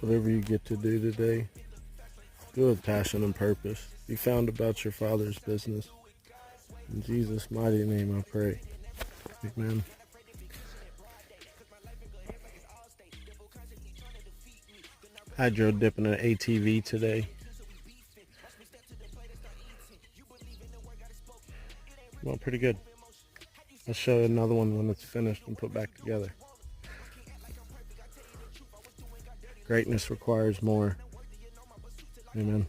Whatever you get to do today, do with passion and purpose. Be found about your Father's business. In Jesus' mighty name I pray. Amen. Hydro dipping an ATV today. Well, pretty good. I'll show you another one when it's finished and put back together. Greatness requires more. Amen.